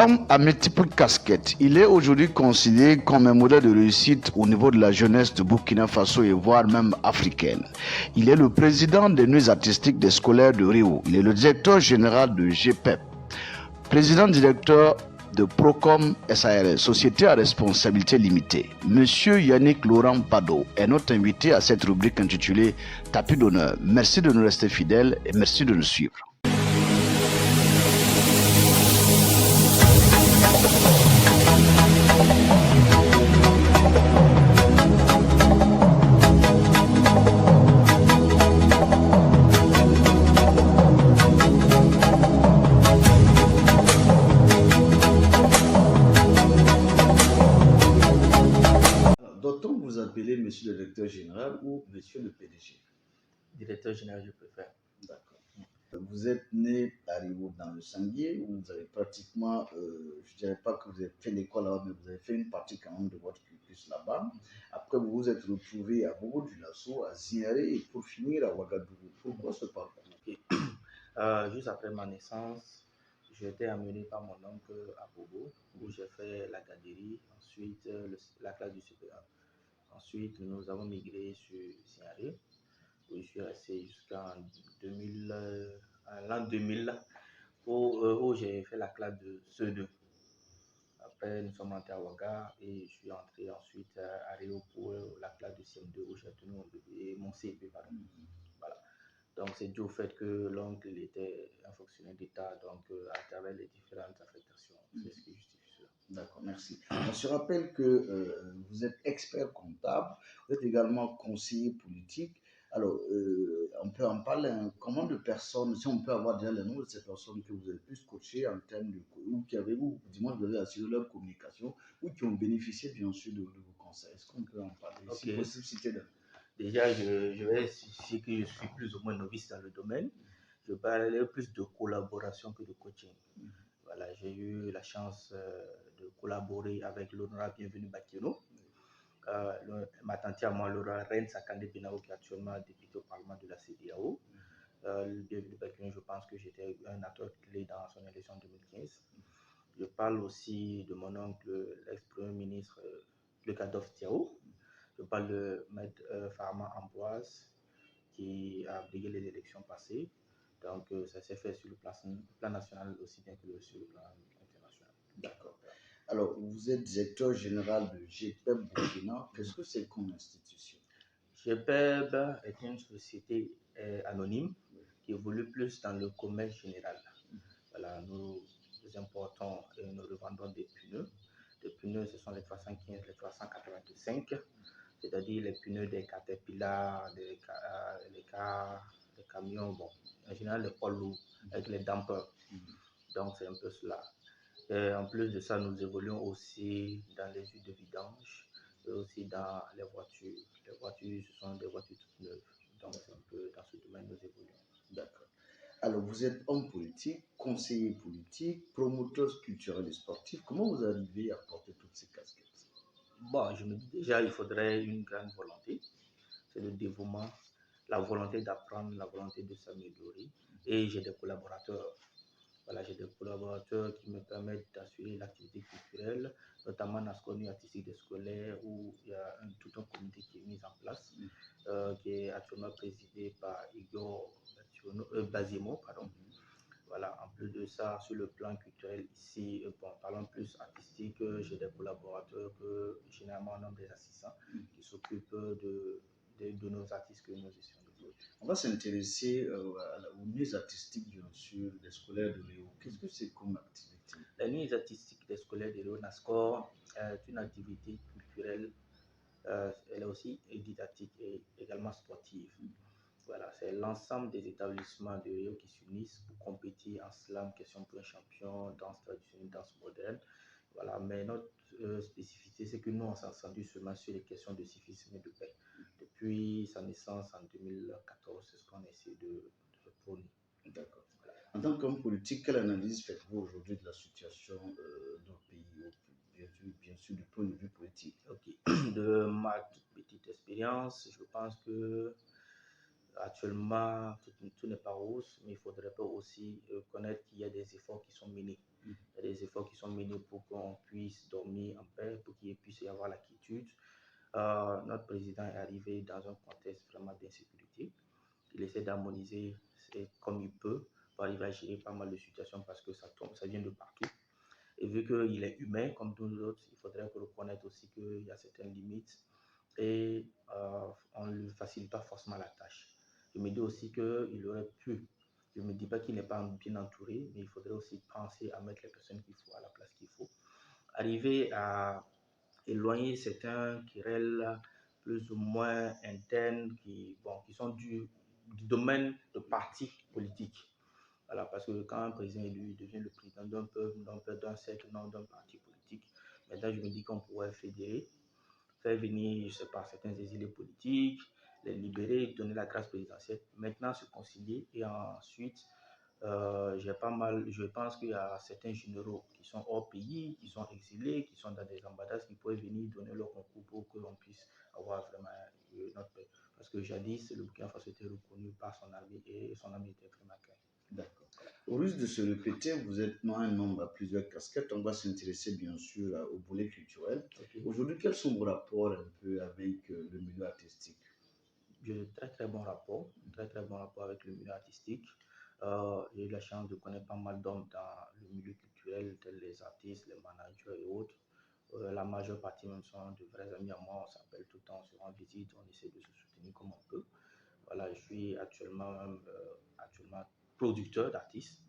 Homme à multiples casquettes, il est aujourd'hui considéré comme un modèle de réussite au niveau de la jeunesse de Burkina Faso et voire même africaine. Il est le président des nuits artistiques des scolaires de Rio. Il est le directeur général de GPEP, président directeur de Procom SARL, Société à responsabilité limitée. Monsieur Yannick Laurent Pado est notre invité à cette rubrique intitulée Tapis d'honneur. Merci de nous rester fidèles et merci de nous suivre. Doit-on vous appeler monsieur le directeur général ou monsieur le PDG? Directeur général, je préfère. D'accord. Vous êtes né à Rio dans le Sanguier, où vous avez pratiquement, je ne dirais pas que vous avez fait l'école là-bas, mais vous avez fait une partie quand même de votre cursus là-bas. Après, vous vous êtes retrouvé à Bobo du Lasso, à Zinéré et pour finir à Ouagadougou. Pourquoi ce parcours? Juste après ma naissance, j'ai été amené par mon oncle à Bobo, où j'ai fait la garderie, ensuite la classe du CP1. Ensuite, nous avons migré sur Signaré, où je suis resté jusqu'en 2000, l'an 2000, où j'ai fait la classe de CE2. Après, nous sommes entrés à Ouaga et je suis entré ensuite à Rio pour la classe de CM2, où j'ai tenu mon CP. Pardon. Voilà. Donc, c'est dû au fait que l'oncle était un fonctionnaire d'État, donc à travers les différentes affectations, c'est ce qui justifie cela. D'accord, merci. On se rappelle que vous êtes expert comptable, vous êtes également conseiller politique. Alors, on peut en parler, hein. Comment de personnes, si on peut avoir déjà le nom de ces personnes que vous avez plus coachées en termes de, ou qui avez, ou du moins vous avez assuré leur communication, ou qui ont bénéficié bien sûr de vos conseils. Est-ce qu'on peut en parler? Si possible, citer d'un. Déjà, je vais dire que je suis plus ou moins novice dans le domaine. Je parlerai plus de collaboration que de coaching. Voilà, j'ai eu la chance de collaborer avec l'honorable Bienvenu Bakino, ma tante à moi, Laura Reine Sakande Benao, qui est actuellement députée au Parlement de la CEDEAO. Le Bienvenu Bakino, je pense que j'étais un acteur clé dans son élection 2015. Je parle aussi de mon oncle, l'ex-premier ministre Le Kadov Tiao. Je parle de Maître Farma Ambroise, qui a brigué les élections passées. Donc, ça s'est fait sur le plan national aussi bien que sur le plan international. D'accord. Alors, vous êtes directeur général de GPEP Burkina. Qu'est-ce que c'est comme institution? GPEP est une société anonyme qui évolue plus dans le commerce général. Voilà, nous importons et nous revendons des pneus. Les pneus, ce sont les 315, les 385, c'est-à-dire les pneus des Caterpillar, des cars, des camions, bon, en général les poids lourds avec les dampers. Donc c'est un peu cela. Et en plus de ça, nous évoluons aussi dans les huiles de vidange et aussi dans les voitures. Les voitures, ce sont des voitures toutes neuves. Donc c'est un peu dans ce domaine que nous évoluons. D'accord. Alors, vous êtes homme politique, conseiller politique, promoteur culturel et sportif. Comment vous arrivez à porter toutes ces casquettes? Bon, je me dis déjà, il faudrait une grande volonté. C'est le dévouement, la volonté d'apprendre, la volonté de s'améliorer. Et j'ai des collaborateurs. Voilà, j'ai des collaborateurs qui me permettent d'assurer l'activité culturelle, notamment dans ce qu'on est artistique des scolaires, où il y a tout un comité qui est mis en place, qui est actuellement présidé par Igor Bazimo, pardon. Voilà, en plus de ça, sur le plan culturel ici, bon, parlons plus artistique, j'ai des collaborateurs que généralement on nomme des assistants qui s'occupent de nos artistes que nous essayons de coacher. On va s'intéresser aux nuits artistiques, bien sûr, des scolaires de Léo. Qu'est-ce que c'est comme activité? La nuit artistique des scolaires de Léo Nascor est une activité culturelle, elle est aussi didactique et également sportive. Voilà, c'est l'ensemble des établissements de Rio qui s'unissent pour compétir en slam, question pour un champion, danse traditionnelle, danse moderne. Voilà, mais notre spécificité, c'est que nous, on s'est centré seulement sur les questions de civisme et de paix. Depuis sa naissance en 2014, c'est ce qu'on essaie de prôner. D'accord. En tant qu'homme politique, quelle analyse faites-vous aujourd'hui de la situation de nos pays, bien sûr, du point de vue politique? Ok. De ma petite expérience, je pense que actuellement, tout n'est pas rose, mais il faudrait pas aussi reconnaître qu'il y a des efforts qui sont menés. Il y a des efforts qui sont menés pour qu'on puisse dormir en paix, pour qu'il puisse y avoir la quiétude. Notre président est arrivé dans un contexte vraiment d'insécurité. Il essaie d'harmoniser comme il peut pour arriver à gérer pas mal de situations parce que ça vient de partout. Et vu qu'il est humain comme tous les autres, il faudrait reconnaître aussi qu'il y a certaines limites et on ne lui facilite pas forcément la tâche. Je me dis aussi qu'il aurait pu, je ne me dis pas qu'il n'est pas bien entouré, mais il faudrait aussi penser à mettre les personnes qu'il faut à la place qu'il faut. Arriver à éloigner certains querelles plus ou moins internes qui sont du domaine de partis politiques. Voilà, parce que quand un président élu devient le président d'un peuple, d'un cercle, non d'un parti politique, maintenant je me dis qu'on pourrait fédérer, faire venir, je ne sais pas, certains exilés politiques, les libérer, donner la grâce présidentielle, maintenant se concilier et ensuite je pense qu'il y a certains généraux qui sont hors pays, qui sont exilés, qui sont dans des ambassades, qui pourraient venir donner leur concours pour que l'on puisse avoir vraiment notre paix. Parce que jadis, le Burkina Faso était reconnu par son armée et son armée était vraiment claire. D'accord. Au risque de se répéter, vous êtes un homme à plusieurs casquettes. On va s'intéresser bien sûr au volet culturel. Okay. Aujourd'hui, quels sont vos rapports un peu avec le milieu artistique? J'ai de très bon rapport avec le milieu artistique. J'ai eu la chance de connaître pas mal d'hommes dans le milieu culturel, tels les artistes, les managers et autres. La majeure partie même sont de vrais amis à moi. On s'appelle tout le temps, on se rend visite, on essaie de se soutenir comme on peut. Voilà, je suis actuellement producteur d'artistes.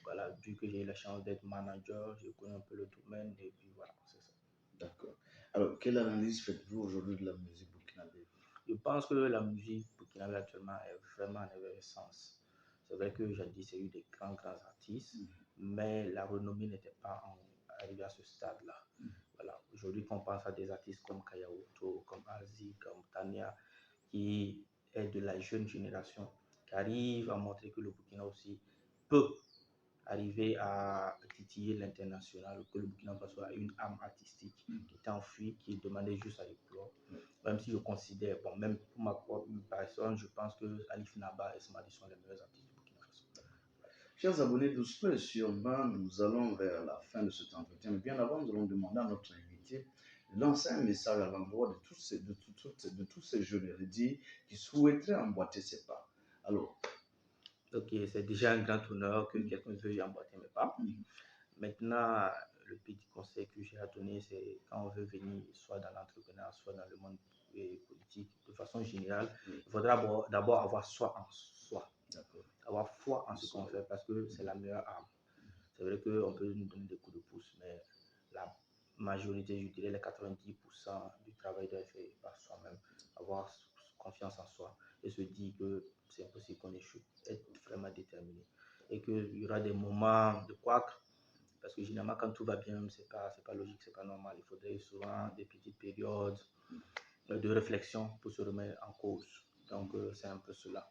Voilà, vu que j'ai eu la chance d'être manager, je connais un peu le domaine et puis voilà, c'est ça. D'accord. Alors, quelle analyse faites-vous aujourd'hui de la musique burkinabé? Je pense que la musique burkinabé actuellement est vraiment en effervescence. C'est vrai que jadis, il y a eu des grands artistes, mais la renommée n'était pas arrivée à ce stade-là. Voilà. Aujourd'hui, quand on pense à des artistes comme Kaya Oto, comme Azi, comme Tania, qui est de la jeune génération, qui arrive à montrer que le Burkina aussi peut arriver à titiller l'international, que le Burkina Faso a une âme artistique qui était enfuie, qui demandait juste à éclore. Même si je considère, même pour ma propre personne, je pense que Alif Naba et Smadi sont les meilleurs artistes du Burkina Faso. Chers abonnés, doucement et sûrement, nous allons vers la fin de cet entretien. Mais bien avant, nous allons demander à notre invité de lancer un message à l'endroit de tous ces jeunes érudits qui souhaiteraient emboîter ses pas. Alors, ok, c'est déjà un grand honneur que quelqu'un veuille emboîter mes pas. Maintenant, le petit conseil que j'ai à donner, c'est quand on veut venir, soit dans l'entrepreneuriat, soit dans le monde politique, de façon générale, il faudra d'abord avoir foi en soi. Avoir foi en ce qu'on fait parce que c'est la meilleure arme. C'est vrai qu'on peut nous donner des coups de pouce, mais la majorité, je dirais les 90% du travail doit être fait par soi-même. Avoir confiance en soi et se dire que c'est impossible qu'on échoue, être vraiment déterminé. Et qu'il y aura des moments de couac, parce que généralement quand tout va bien, c'est pas logique, c'est pas normal. Il faudrait souvent des petites périodes de réflexion pour se remettre en cause. Donc c'est un peu cela.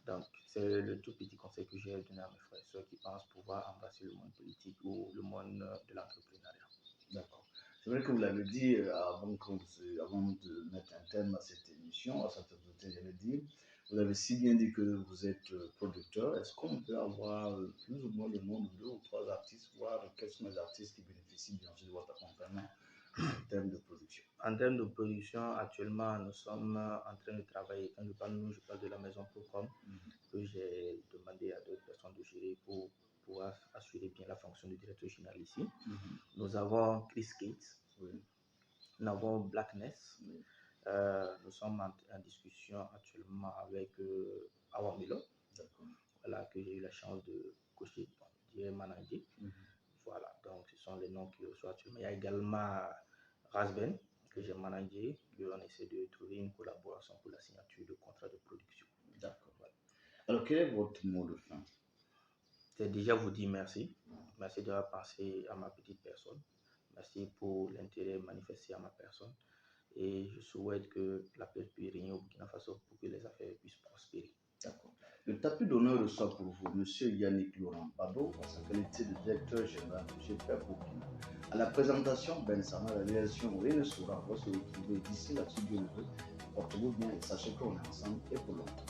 Donc, c'est le tout petit conseil que j'ai à donner à mes frères et sœurs qui pensent pouvoir embrasser le monde politique ou le monde de l'entrepreneuriat. D'accord. C'est vrai que vous l'avez dit avant de mettre un terme à cette émission, à cette entretien, j'allais dire. Vous avez si bien dit que vous êtes producteur. Est-ce qu'on peut avoir plus ou moins le nom de 2 ou 3 artistes, voir quels sont les artistes qui bénéficient bien sûr de votre accompagnement en termes de production? En termes de production, actuellement, nous sommes en train de travailler. Quand je parle de nous, je parle de la maison Procom, que j'ai demandé à d'autres personnes de gérer pour pouvoir assurer bien la fonction du directeur général ici. Nous avons Chris Gates, nous avons Blackness. Nous sommes en discussion actuellement avec Awamilo, voilà, que j'ai eu la chance de coacher, de manager. Voilà, donc ce sont les noms qui reçoivent actuellement. Il y a également Rasben, que j'ai managé, qu'on essaie de trouver une collaboration pour la signature de contrat de production. D'accord. Voilà. Alors, quel est votre mot de fin? C'est déjà vous dire merci. Merci d'avoir pensé à ma petite personne. Merci pour l'intérêt manifesté à ma personne. Et je souhaite que la paix puisse régner au Burkina Faso pour que les affaires puissent prospérer. D'accord. Le tapis d'honneur reçoit pour vous M. Yannick Laurent Bado, en sa qualité de directeur général de GPA Burkina. À la présentation, Ben Sama, la réalisation René Soura va se retrouver d'ici là-dessus de Portez-vous bien et sachez qu'on est ensemble et pour longtemps.